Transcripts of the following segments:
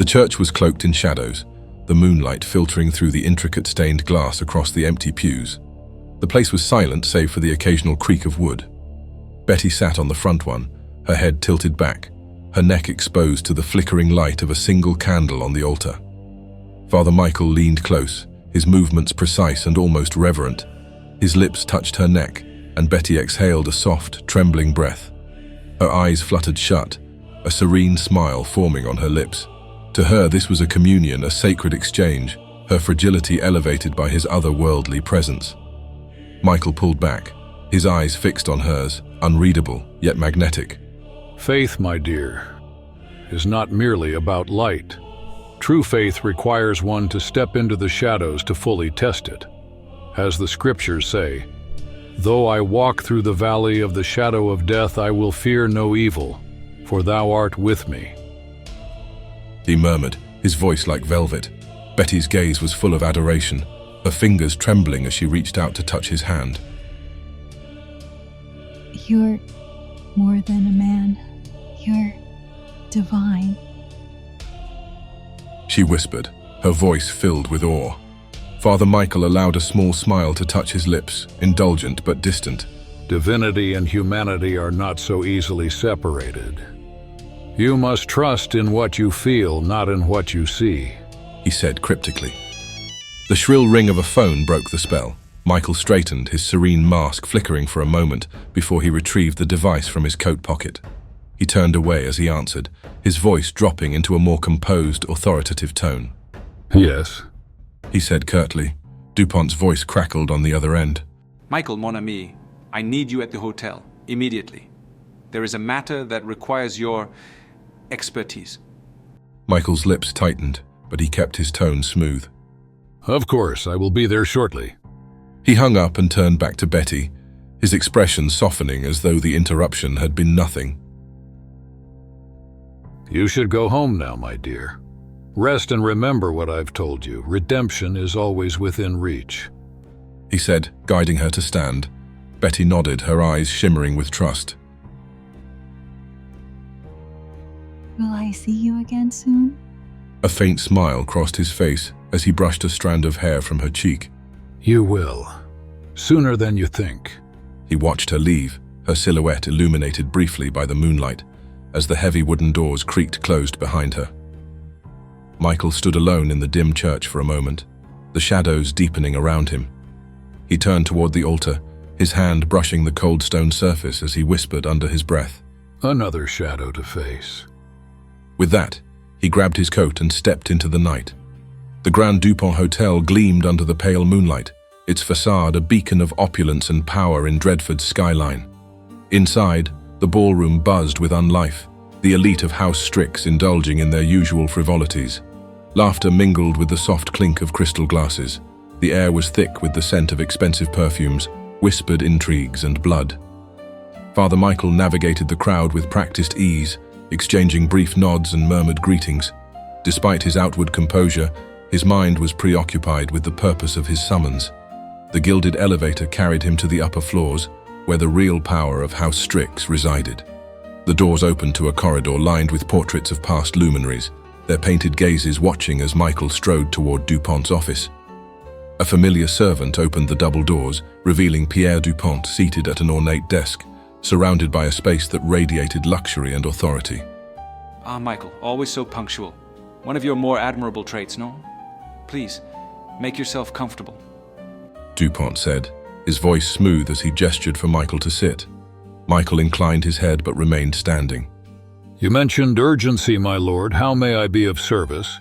church was cloaked in shadows, the moonlight filtering through the intricate stained glass across the empty pews. The place was silent save for the occasional creak of wood. Betty sat on the front one, her head tilted back, her neck exposed to the flickering light of a single candle on the altar. Father Michael leaned close, his movements precise and almost reverent. His lips touched her neck, and Betty exhaled a soft, trembling breath. Her eyes fluttered shut, a serene smile forming on her lips. To her, this was a communion, a sacred exchange, her fragility elevated by his otherworldly presence. Michael pulled back, his eyes fixed on hers, unreadable, yet magnetic. Faith, my dear, is not merely about light. True faith requires one to step into the shadows to fully test it. As the scriptures say, "Though I walk through the valley of the shadow of death, I will fear no evil, for thou art with me." He murmured, his voice like velvet. Betty's gaze was full of adoration, her fingers trembling as she reached out to touch his hand. You're more than a man. You're divine. She whispered, her voice filled with awe. Father Michael allowed a small smile to touch his lips, indulgent but distant. Divinity and humanity are not so easily separated. You must trust in what you feel, not in what you see, he said cryptically. The shrill ring of a phone broke the spell. Michael straightened, his serene mask flickering for a moment before he retrieved the device from his coat pocket. He turned away as he answered, his voice dropping into a more composed, authoritative tone. "Yes," he said curtly. DuPont's voice crackled on the other end. "Michael, mon ami, I need you at the hotel, immediately. There is a matter that requires your expertise." Michael's lips tightened, but he kept his tone smooth. "Of course, I will be there shortly." He hung up and turned back to Betty, his expression softening as though the interruption had been nothing. "You should go home now, my dear. Rest and remember what I've told you. Redemption is always within reach," he said, guiding her to stand. Betty nodded, her eyes shimmering with trust. Will I see you again soon? A faint smile crossed his face as he brushed a strand of hair from her cheek. "You will. Sooner than you think." He watched her leave, her silhouette illuminated briefly by the moonlight, as the heavy wooden doors creaked closed behind her. Michael stood alone in the dim church for a moment, the shadows deepening around him. He turned toward the altar, his hand brushing the cold stone surface as he whispered under his breath, "Another shadow to face." With that, he grabbed his coat and stepped into the night. The Grand Dupont Hotel gleamed under the pale moonlight, its facade a beacon of opulence and power in Dreadford's skyline. Inside, the ballroom buzzed with unlife, the elite of House Strix indulging in their usual frivolities. Laughter mingled with the soft clink of crystal glasses. The air was thick with the scent of expensive perfumes, whispered intrigues and blood. Father Michael navigated the crowd with practiced ease, exchanging brief nods and murmured greetings. Despite his outward composure, his mind was preoccupied with the purpose of his summons. The gilded elevator carried him to the upper floors, where the real power of House Strix resided. The doors opened to a corridor lined with portraits of past luminaries, their painted gazes watching as Michael strode toward Dupont's office. A familiar servant opened the double doors, revealing Pierre Dupont seated at an ornate desk, surrounded by a space that radiated luxury and authority. "Ah, Michael, always so punctual. One of your more admirable traits, no? Please, make yourself comfortable." Dupont said, his voice smooth as he gestured for Michael to sit. Michael inclined his head but remained standing. "You mentioned urgency, my lord. How may I be of service?"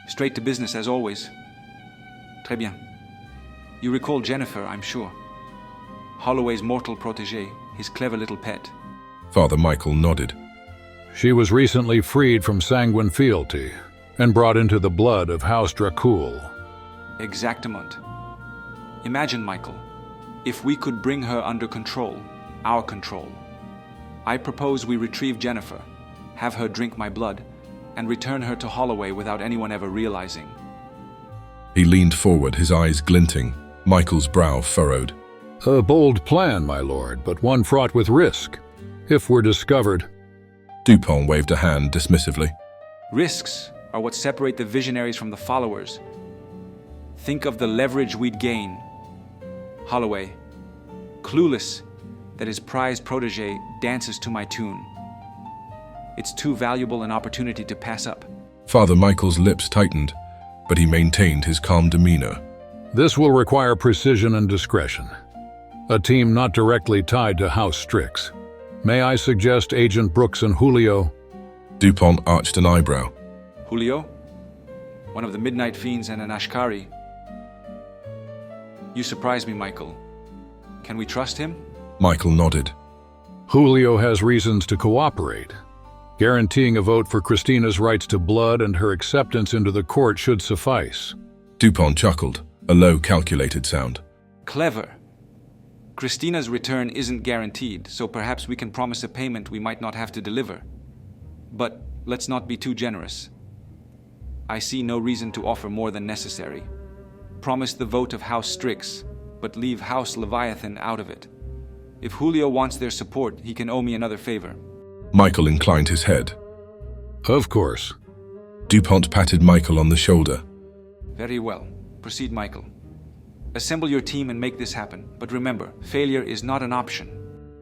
Straight to business, as always. Très bien. You recall Jennifer, I'm sure. Holloway's mortal protégé, his clever little pet. Father Michael nodded. "She was recently freed from sanguine fealty and brought into the blood of House Dracul." Exactement. Imagine, Michael, if we could bring her under control, our control. I propose we retrieve Jennifer, have her drink my blood, and return her to Holloway without anyone ever realizing. He leaned forward, his eyes glinting, Michael's brow furrowed. "A bold plan, my lord, but one fraught with risk. If we're discovered..." Dupont waved a hand dismissively. Risks are what separate the visionaries from the followers. Think of the leverage we'd gain. Holloway, clueless that his prized protege dances to my tune. It's too valuable an opportunity to pass up. Father Michael's lips tightened, but he maintained his calm demeanor. This will require precision and discretion. A team not directly tied to House Strix. May I suggest Agent Brooks and Julio? DuPont arched an eyebrow. Julio? One of the Midnight Fiends and an Ashkari. You surprise me, Michael. Can we trust him? Michael nodded. Julio has reasons to cooperate. Guaranteeing a vote for Christina's rights to blood and her acceptance into the court should suffice. DuPont chuckled, a low, calculated sound. Clever. Christina's return isn't guaranteed, so perhaps we can promise a payment we might not have to deliver. But let's not be too generous. I see no reason to offer more than necessary. Promise the vote of House Strix, but leave House Leviathan out of it. If Julio wants their support, he can owe me another favor. Michael inclined his head. Of course. DuPont patted Michael on the shoulder. Very well. Proceed, Michael. Assemble your team and make this happen. But remember, failure is not an option.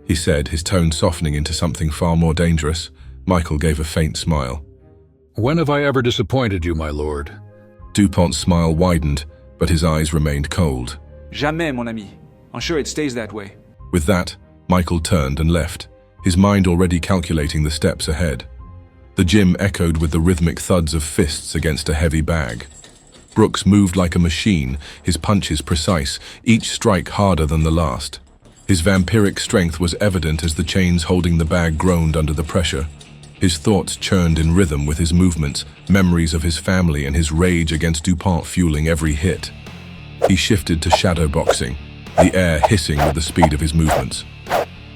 He said, his tone softening into something far more dangerous. Michael gave a faint smile. When have I ever disappointed you, my lord? DuPont's smile widened, but his eyes remained cold. Jamais, mon ami. I'm sure it stays that way. With that, Michael turned and left, his mind already calculating the steps ahead. The gym echoed with the rhythmic thuds of fists against a heavy bag. Brooks moved like a machine, his punches precise, each strike harder than the last. His vampiric strength was evident as the chains holding the bag groaned under the pressure. His thoughts churned in rhythm with his movements, memories of his family and his rage against DuPont fueling every hit. He shifted to shadow boxing, the air hissing with the speed of his movements.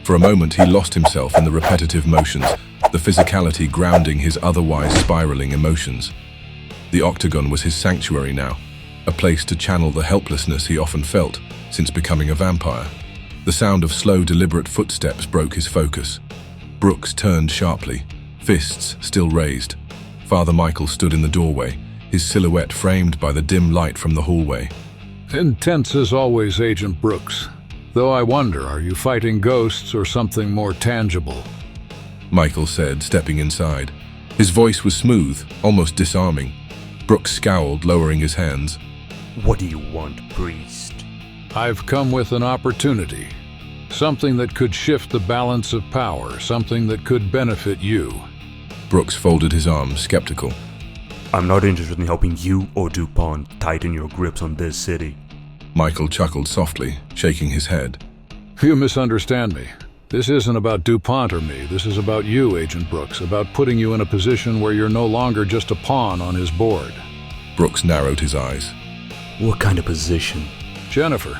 For a moment he lost himself in the repetitive motions, the physicality grounding his otherwise spiraling emotions. The octagon was his sanctuary now, a place to channel the helplessness he often felt since becoming a vampire. The sound of slow, deliberate footsteps broke his focus. Brooks turned sharply, fists still raised. Father Michael stood in the doorway, his silhouette framed by the dim light from the hallway. Intense as always, Agent Brooks. Though I wonder, are you fighting ghosts or something more tangible? Michael said, stepping inside. His voice was smooth, almost disarming. Brooks scowled, lowering his hands. What do you want, priest? I've come with an opportunity. Something that could shift the balance of power, something that could benefit you. Brooks folded his arms, skeptical. I'm not interested in helping you or DuPont tighten your grips on this city. Michael chuckled softly, shaking his head. You misunderstand me. This isn't about DuPont or me. This is about you, Agent Brooks, about putting you in a position where you're no longer just a pawn on his board. Brooks narrowed his eyes. What kind of position? Jennifer,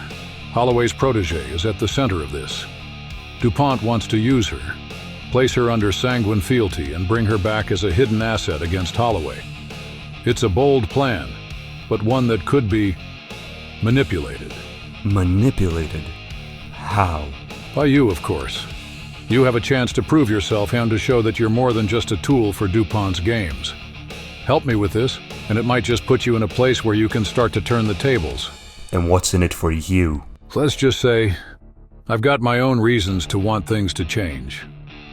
Holloway's protege, is at the center of this. DuPont wants to use her, place her under sanguine fealty, and bring her back as a hidden asset against Holloway. It's a bold plan, but one that could be manipulated. Manipulated? How? By you, of course. You have a chance to prove yourself and to show that you're more than just a tool for DuPont's games. Help me with this, and it might just put you in a place where you can start to turn the tables. And what's in it for you? Let's just say, I've got my own reasons to want things to change.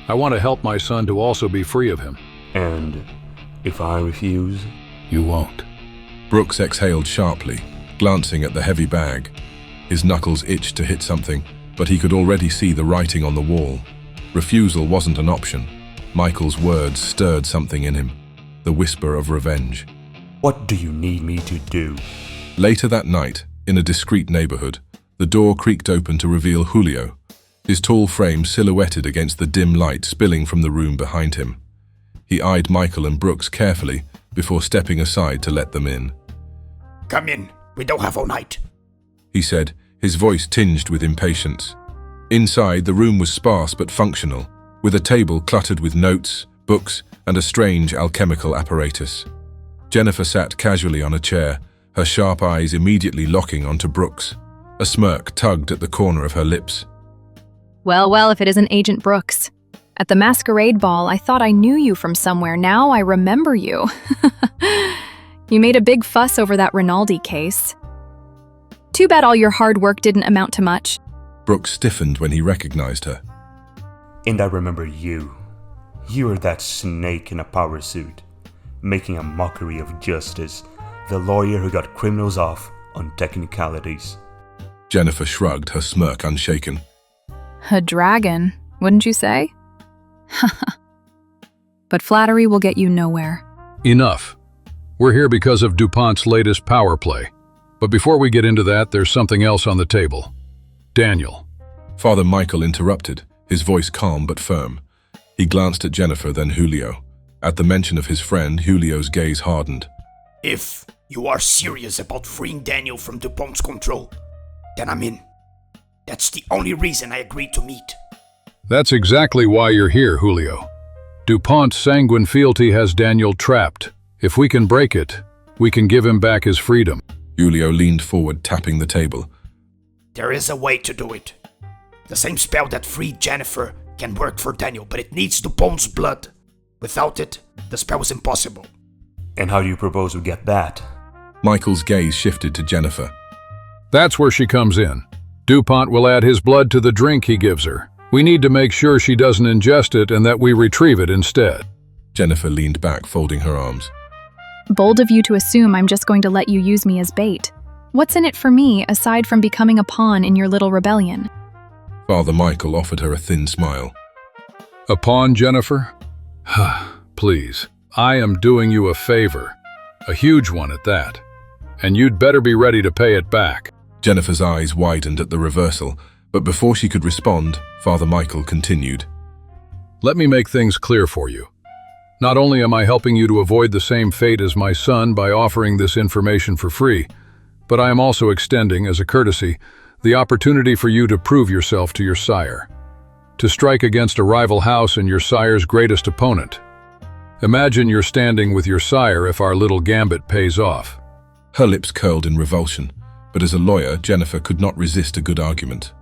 I want to help my son to also be free of him. And if I refuse? You won't. Brooks exhaled sharply, glancing at the heavy bag. His knuckles itched to hit something, but he could already see the writing on the wall. Refusal wasn't an option. Michael's words stirred something in him, the whisper of revenge. What do you need me to do? Later that night, in a discreet neighborhood, the door creaked open to reveal Julio, his tall frame silhouetted against the dim light spilling from the room behind him. He eyed Michael and Brooks carefully before stepping aside to let them in. Come in. We don't have all night, he said, his voice tinged with impatience. Inside, the room was sparse but functional, with a table cluttered with notes, books, and a strange alchemical apparatus. Jennifer sat casually on a chair, her sharp eyes immediately locking onto Brooks. A smirk tugged at the corner of her lips. Well, if it isn't Agent Brooks. At the masquerade ball, I thought I knew you from somewhere. Now I remember you. You made a big fuss over that Rinaldi case. Too bad all your hard work didn't amount to much. Brooks stiffened when he recognized her. And I remember you. You were that snake in a power suit, making a mockery of justice, the lawyer who got criminals off on technicalities. Jennifer shrugged, her smirk unshaken. A dragon, wouldn't you say? But flattery will get you nowhere. Enough. We're here because of DuPont's latest power play. But before we get into that, there's something else on the table. Daniel. Father Michael interrupted, his voice calm but firm. He glanced at Jennifer, then Julio. At the mention of his friend, Julio's gaze hardened. If you are serious about freeing Daniel from DuPont's control, then I'm in. That's the only reason I agreed to meet. That's exactly why you're here, Julio. DuPont's sanguine fealty has Daniel trapped. If we can break it, we can give him back his freedom. Julio leaned forward, tapping the table. There is a way to do it. The same spell that freed Jennifer can work for Daniel, but it needs DuPont's blood. Without it, the spell is impossible. And how do you propose we get that? Michael's gaze shifted to Jennifer. That's where she comes in. DuPont will add his blood to the drink he gives her. We need to make sure she doesn't ingest it and that we retrieve it instead. Jennifer leaned back, folding her arms. Bold of you to assume I'm just going to let you use me as bait. What's in it for me, aside from becoming a pawn in your little rebellion? Father Michael offered her a thin smile. A pawn, Jennifer? Please, I am doing you a favor. A huge one at that. And you'd better be ready to pay it back. Jennifer's eyes widened at the reversal, but before she could respond, Father Michael continued. Let me make things clear for you. Not only am I helping you to avoid the same fate as my son by offering this information for free, but I am also extending, as a courtesy, the opportunity for you to prove yourself to your sire. To strike against a rival house and your sire's greatest opponent. Imagine you're standing with your sire if our little gambit pays off. Her lips curled in revulsion, but as a lawyer, Jennifer could not resist a good argument.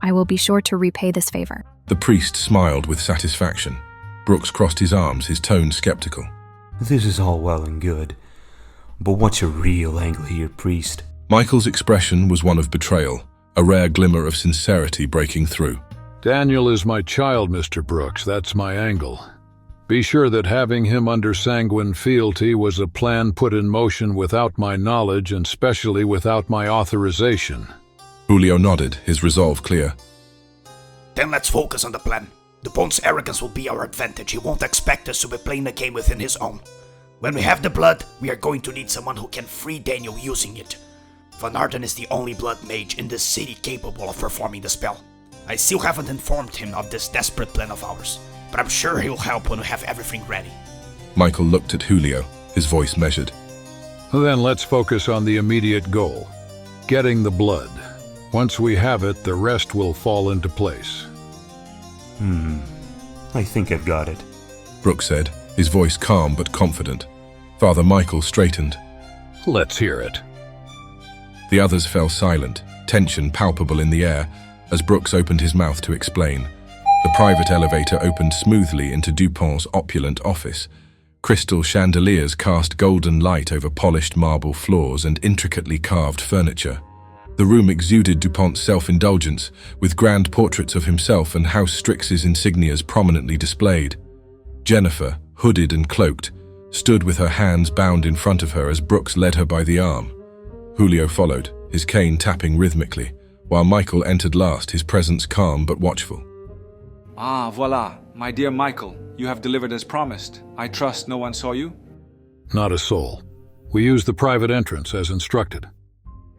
I will be sure to repay this favor. The priest smiled with satisfaction. Brooks crossed his arms, his tone skeptical. This is all well and good, but what's your real angle here, priest? Michael's expression was one of betrayal, a rare glimmer of sincerity breaking through. Daniel is my child, Mr. Brooks. That's my angle. Be sure that having him under sanguine fealty was a plan put in motion without my knowledge and specially without my authorization. Julio nodded, his resolve clear. Then let's focus on the plan. DuPont's arrogance will be our advantage. He won't expect us to be playing the game within his own. When we have the blood, we are going to need someone who can free Daniel using it. Van Arden is the only blood mage in this city capable of performing the spell. I still haven't informed him of this desperate plan of ours, but I'm sure he'll help when we have everything ready. Michael looked at Julio, his voice measured. Then let's focus on the immediate goal. Getting the blood. Once we have it, the rest will fall into place. I think I've got it. Brooks said, his voice calm but confident. Father Michael straightened. Let's hear it. The others fell silent, tension palpable in the air, as Brooks opened his mouth to explain. The private elevator opened smoothly into DuPont's opulent office. Crystal chandeliers cast golden light over polished marble floors and intricately carved furniture. The room exuded DuPont's self-indulgence, with grand portraits of himself and House Strix's insignias prominently displayed. Jennifer, hooded and cloaked, stood with her hands bound in front of her as Brooks led her by the arm. Julio followed, his cane tapping rhythmically, while Michael entered last, his presence calm but watchful. Ah, voila, my dear Michael, you have delivered as promised. I trust no one saw you? Not a soul. We used the private entrance as instructed.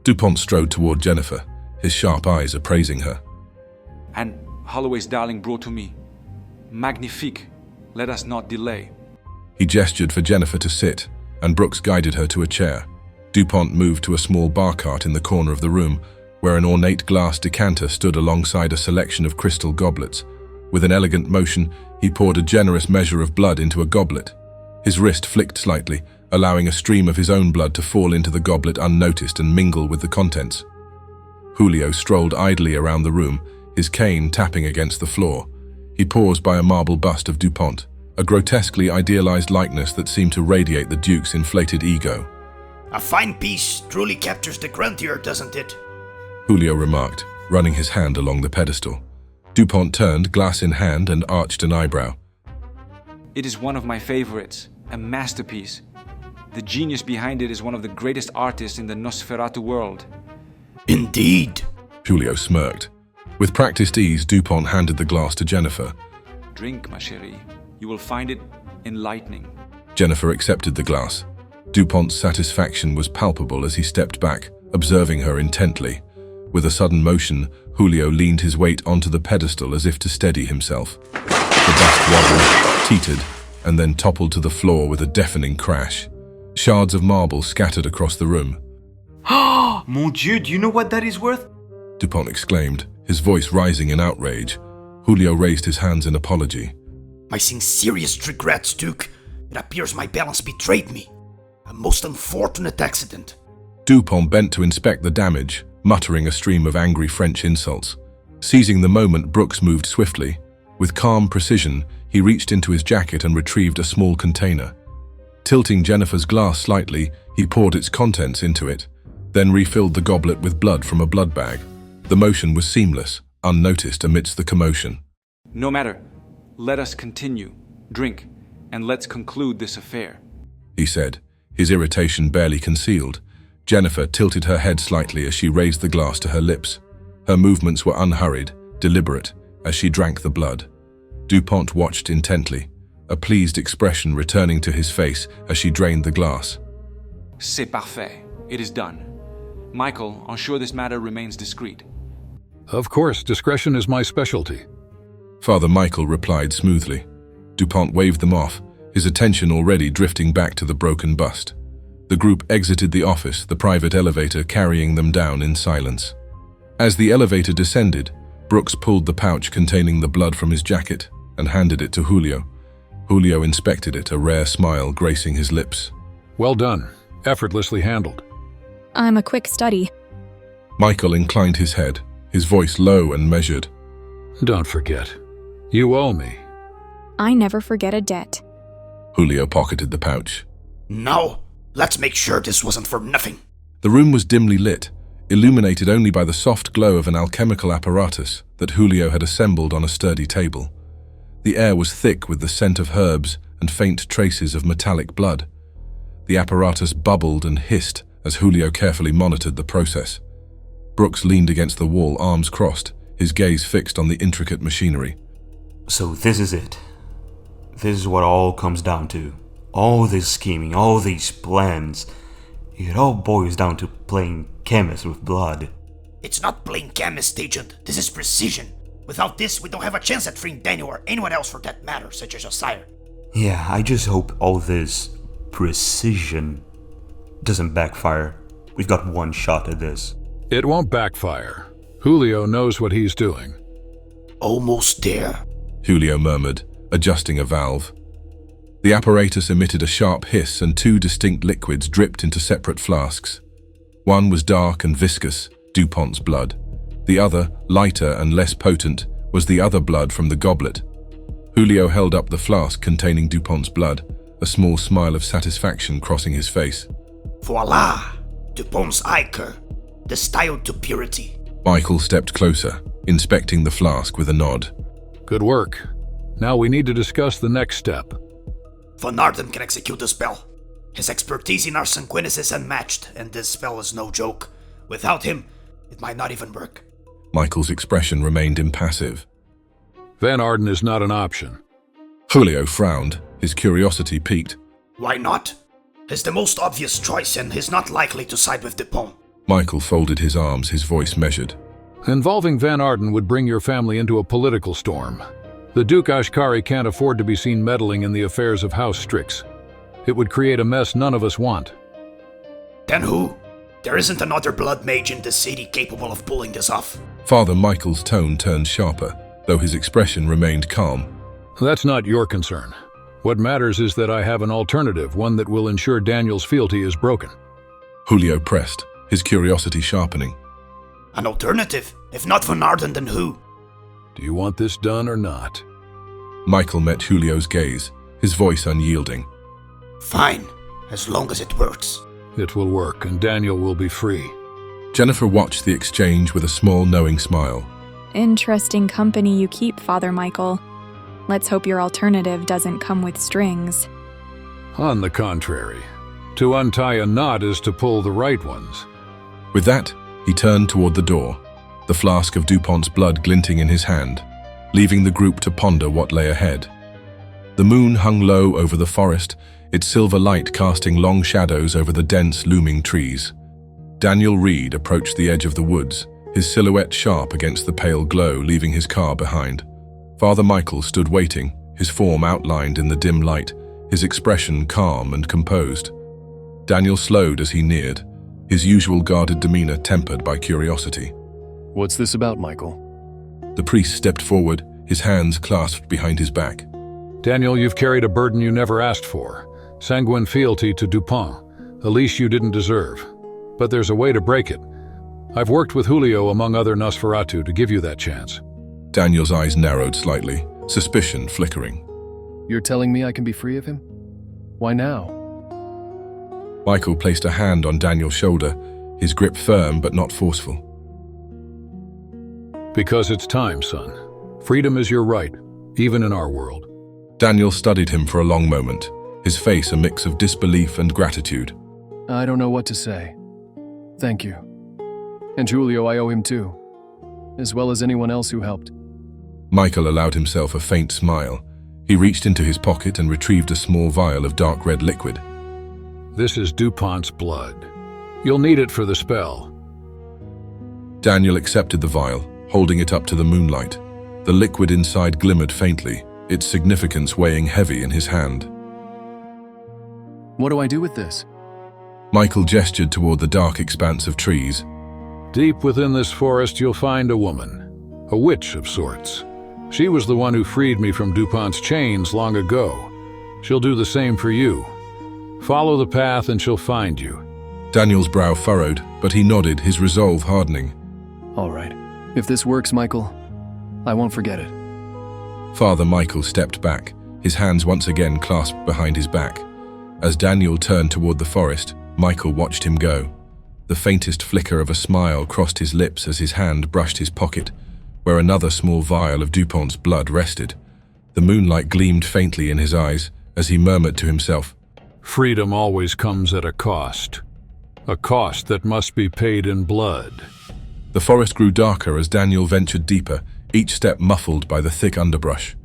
DuPont strode toward Jennifer, his sharp eyes appraising her. And Holloway's darling brought to me. Magnifique. Let us not delay. He gestured for Jennifer to sit, and Brooks guided her to a chair. DuPont moved to a small bar cart in the corner of the room, where an ornate glass decanter stood alongside a selection of crystal goblets. With an elegant motion, he poured a generous measure of blood into a goblet. His wrist flicked slightly, allowing a stream of his own blood to fall into the goblet unnoticed and mingle with the contents. Julio strolled idly around the room, his cane tapping against the floor. He paused by a marble bust of DuPont, a grotesquely idealized likeness that seemed to radiate the Duke's inflated ego. A fine piece truly captures the grandeur, doesn't it? Julio remarked, running his hand along the pedestal. DuPont turned, glass in hand, and arched an eyebrow. It is one of my favorites, a masterpiece. The genius behind it is one of the greatest artists in the Nosferatu world. Indeed. Julio smirked. With practiced ease, DuPont handed the glass to Jennifer. Drink, ma chérie. You will find it enlightening. Jennifer accepted the glass. DuPont's satisfaction was palpable as he stepped back, observing her intently. With a sudden motion, Julio leaned his weight onto the pedestal as if to steady himself. The bust wobbled, teetered, and then toppled to the floor with a deafening crash. Shards of marble scattered across the room. Mon Dieu, do you know what that is worth? DuPont exclaimed, his voice rising in outrage. Julio raised his hands in apology. My sincerest regrets, Duke. It appears my balance betrayed me. A most unfortunate accident. DuPont bent to inspect the damage, muttering a stream of angry French insults. Seizing the moment, Brooks moved swiftly. With calm precision, he reached into his jacket and retrieved a small container. Tilting Jennifer's glass slightly, he poured its contents into it, then refilled the goblet with blood from a blood bag. The motion was seamless, unnoticed amidst the commotion. No matter. Let us continue. Drink, and let's conclude this affair, he said, his irritation barely concealed. Jennifer tilted her head slightly as she raised the glass to her lips. Her movements were unhurried, deliberate, as she drank the blood. DuPont watched intently, a pleased expression returning to his face as she drained the glass. C'est parfait. It is done. Michael, ensure this matter remains discreet. Of course, discretion is my specialty. Father Michael replied smoothly. DuPont waved them off, his attention already drifting back to the broken bust. The group exited the office, the private elevator carrying them down in silence. As the elevator descended, Brooks pulled the pouch containing the blood from his jacket and handed it to Julio. Julio inspected it, a rare smile gracing his lips. Well done. Effortlessly handled. I'm a quick study. Michael inclined his head, his voice low and measured. Don't forget. You owe me. I never forget a debt. Julio pocketed the pouch. Now, let's make sure this wasn't for nothing. The room was dimly lit, illuminated only by the soft glow of an alchemical apparatus that Julio had assembled on a sturdy table. The air was thick with the scent of herbs and faint traces of metallic blood. The apparatus bubbled and hissed as Julio carefully monitored the process. Brooks leaned against the wall, arms crossed, his gaze fixed on the intricate machinery. So this is it. This is what all comes down to. All this scheming, all these plans. It all boils down to playing chemist with blood. It's not playing chemist, Agent. This is precision. Without this, we don't have a chance at freeing Daniel or anyone else for that matter, such as your sire. Yeah, I just hope all this precision doesn't backfire. We've got one shot at this. It won't backfire. Julio knows what he's doing. Almost there. Julio murmured, adjusting a valve. The apparatus emitted a sharp hiss and two distinct liquids dripped into separate flasks. One was dark and viscous, DuPont's blood. The other, lighter and less potent, was the other blood from the goblet. Julio held up the flask containing DuPont's blood, a small smile of satisfaction crossing his face. Voila! DuPont's ichor, distilled to purity. Michael stepped closer, inspecting the flask with a nod. Good work. Now we need to discuss the next step. Von Arden can execute the spell. His expertise in arson quinus is unmatched, and this spell is no joke. Without him, it might not even work. Michael's expression remained impassive. Van Arden is not an option. Julio frowned, his curiosity piqued. Why not? He's the most obvious choice, and he's not likely to side with Dupont. Michael folded his arms, his voice measured. Involving Van Arden would bring your family into a political storm. The Duke Ashkari can't afford to be seen meddling in the affairs of House Strix. It would create a mess none of us want. Then who? There isn't another blood mage in the city capable of pulling this off. Father Michael's tone turned sharper, though his expression remained calm. That's not your concern. What matters is that I have an alternative, one that will ensure Daniel's fealty is broken. Julio pressed, his curiosity sharpening. An alternative? If not Von Arden, then who? Do you want this done or not? Michael met Julio's gaze, his voice unyielding. Fine, as long as it works. It will work, and Daniel will be free. Jennifer watched the exchange with a small, knowing smile. Interesting company you keep, Father Michael. Let's hope your alternative doesn't come with strings. On the contrary, to untie a knot is to pull the right ones. With that, he turned toward the door, the flask of DuPont's blood glinting in his hand, leaving the group to ponder what lay ahead. The moon hung low over the forest, its silver light casting long shadows over the dense, looming trees. Daniel Reed approached the edge of the woods, his silhouette sharp against the pale glow, leaving his car behind. Father Michael stood waiting, his form outlined in the dim light, his expression calm and composed. Daniel slowed as he neared, his usual guarded demeanor tempered by curiosity. What's this about, Michael? The priest stepped forward, his hands clasped behind his back. Daniel, you've carried a burden you never asked for. Sanguine fealty to DuPont, a leash you didn't deserve. But there's a way to break it. I've worked with Julio, among other Nosferatu, to give you that chance. Daniel's eyes narrowed slightly, suspicion flickering. You're telling me I can be free of him? Why now? Michael placed a hand on Daniel's shoulder, his grip firm but not forceful. Because it's time, son. Freedom is your right, even in our world. Daniel studied him for a long moment, his face a mix of disbelief and gratitude. I don't know what to say. Thank you. And Julio, I owe him too, as well as anyone else who helped. Michael allowed himself a faint smile. He reached into his pocket and retrieved a small vial of dark red liquid. This is DuPont's blood. You'll need it for the spell. Daniel accepted the vial, holding it up to the moonlight. The liquid inside glimmered faintly, its significance weighing heavy in his hand. What do I do with this? Michael gestured toward the dark expanse of trees. Deep within this forest you'll find a woman, a witch of sorts. She was the one who freed me from DuPont's chains long ago. She'll do the same for you. Follow the path and she'll find you. Daniel's brow furrowed, but he nodded, his resolve hardening. All right. If this works, Michael, I won't forget it. Father Michael stepped back, his hands once again clasped behind his back. As Daniel turned toward the forest, Michael watched him go. The faintest flicker of a smile crossed his lips as his hand brushed his pocket, where another small vial of DuPont's blood rested. The moonlight gleamed faintly in his eyes as he murmured to himself, Freedom always comes at a cost that must be paid in blood. The forest grew darker as Daniel ventured deeper, each step muffled by the thick underbrush.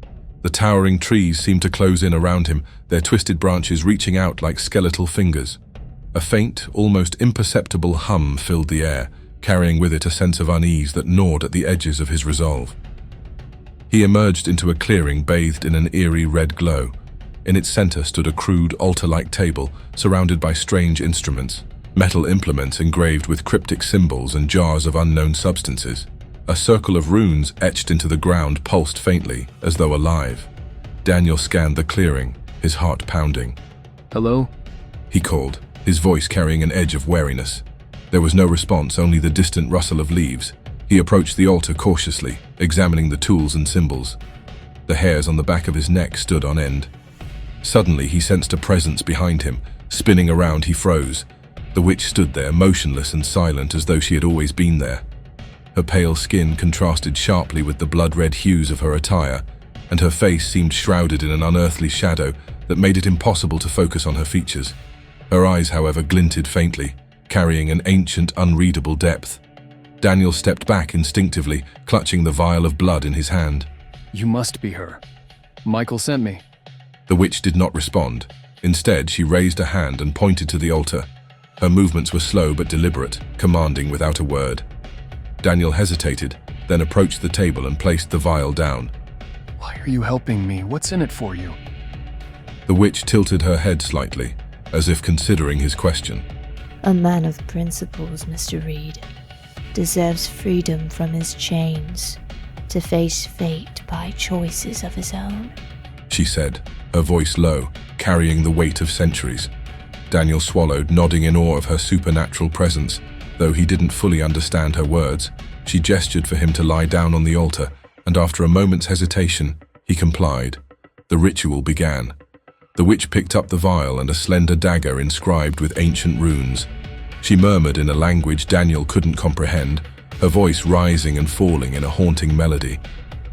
The towering trees seemed to close in around him, their twisted branches reaching out like skeletal fingers. A faint, almost imperceptible hum filled the air, carrying with it a sense of unease that gnawed at the edges of his resolve. He emerged into a clearing bathed in an eerie red glow. In its center stood a crude, altar-like table, surrounded by strange instruments, metal implements engraved with cryptic symbols and jars of unknown substances. A circle of runes etched into the ground pulsed faintly, as though alive. Daniel scanned the clearing, his heart pounding. Hello? He called, his voice carrying an edge of wariness. There was no response, only the distant rustle of leaves. He approached the altar cautiously, examining the tools and symbols. The hairs on the back of his neck stood on end. Suddenly, he sensed a presence behind him. Spinning around, he froze. The witch stood there, motionless and silent, as though she had always been there. Her pale skin contrasted sharply with the blood-red hues of her attire, and her face seemed shrouded in an unearthly shadow that made it impossible to focus on her features. Her eyes, however, glinted faintly, carrying an ancient, unreadable depth. Daniel stepped back instinctively, clutching the vial of blood in his hand. You must be her. Michael sent me. The witch did not respond. Instead, she raised a hand and pointed to the altar. Her movements were slow but deliberate, commanding without a word. Daniel hesitated, then approached the table and placed the vial down. Why are you helping me? What's in it for you? The witch tilted her head slightly, as if considering his question. A man of principles, Mr. Reed, deserves freedom from his chains, to face fate by choices of his own, she said, her voice low, carrying the weight of centuries. Daniel swallowed, nodding in awe of her supernatural presence. Though he didn't fully understand her words, she gestured for him to lie down on the altar, and after a moment's hesitation, he complied, The ritual began. The witch picked up the vial and a slender dagger inscribed with ancient runes. She murmured in a language Daniel couldn't comprehend, her voice rising and falling in a haunting melody.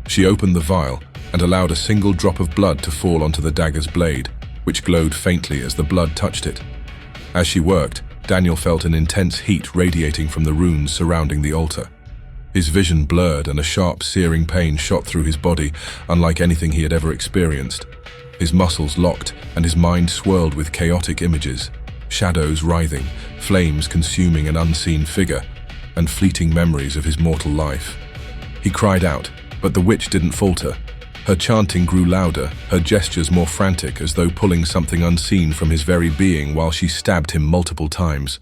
She opened the vial and allowed a single drop of blood to fall onto the dagger's blade, which glowed faintly as the blood touched it. As she worked, Daniel felt an intense heat radiating from the runes surrounding the altar. His vision blurred and a sharp, searing pain shot through his body, unlike anything he had ever experienced. His muscles locked and his mind swirled with chaotic images, shadows writhing, flames consuming an unseen figure, and fleeting memories of his mortal life. He cried out, but the witch didn't falter. Her chanting grew louder, her gestures more frantic, as though pulling something unseen from his very being while she stabbed him multiple times.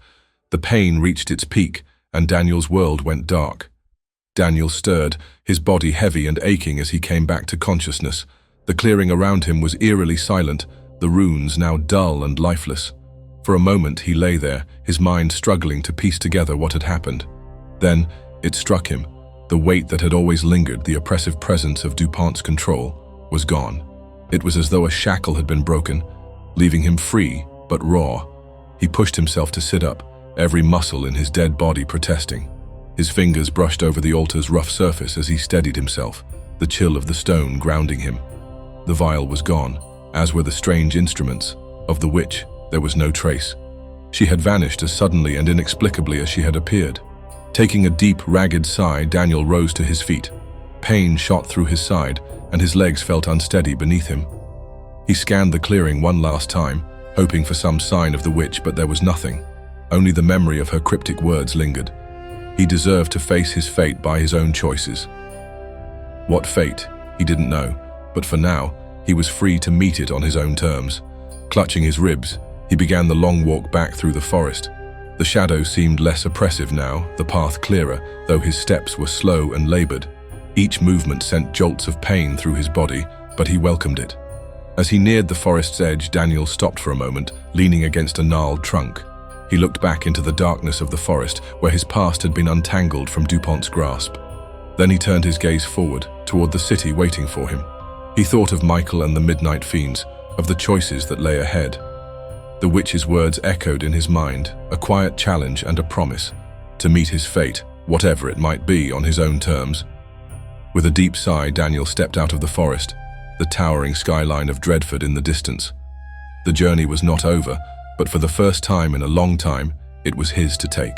The pain reached its peak, and Daniel's world went dark. Daniel stirred, his body heavy and aching as he came back to consciousness. The clearing around him was eerily silent, the runes now dull and lifeless. For a moment he lay there, his mind struggling to piece together what had happened. Then it struck him. The weight that had always lingered, the oppressive presence of Dupont's control, was gone. It was as though a shackle had been broken, leaving him free but raw. He pushed himself to sit up, every muscle in his dead body protesting. His fingers brushed over the altar's rough surface as he steadied himself, the chill of the stone grounding him. The vial was gone, as were the strange instruments. Of the witch, there was no trace. She had vanished as suddenly and inexplicably as she had appeared. Taking a deep, ragged sigh, Daniel rose to his feet. Pain shot through his side, and his legs felt unsteady beneath him. He scanned the clearing one last time, hoping for some sign of the witch, but there was nothing. Only the memory of her cryptic words lingered. He deserved to face his fate by his own choices. What fate, he didn't know, but for now, he was free to meet it on his own terms. Clutching his ribs, he began the long walk back through the forest. The shadows seemed less oppressive now, the path clearer, though his steps were slow and labored. Each movement sent jolts of pain through his body, but he welcomed it. As he neared the forest's edge, Daniel stopped for a moment, leaning against a gnarled trunk. He looked back into the darkness of the forest, where his past had been untangled from Dupont's grasp. Then he turned his gaze forward, toward the city waiting for him. He thought of Michael and the Midnight Fiends, of the choices that lay ahead. The witch's words echoed in his mind, a quiet challenge and a promise to meet his fate, whatever it might be, on his own terms. With a deep sigh, Daniel stepped out of the forest, the towering skyline of Dreadford in the distance. The journey was not over, but for the first time in a long time, it was his to take.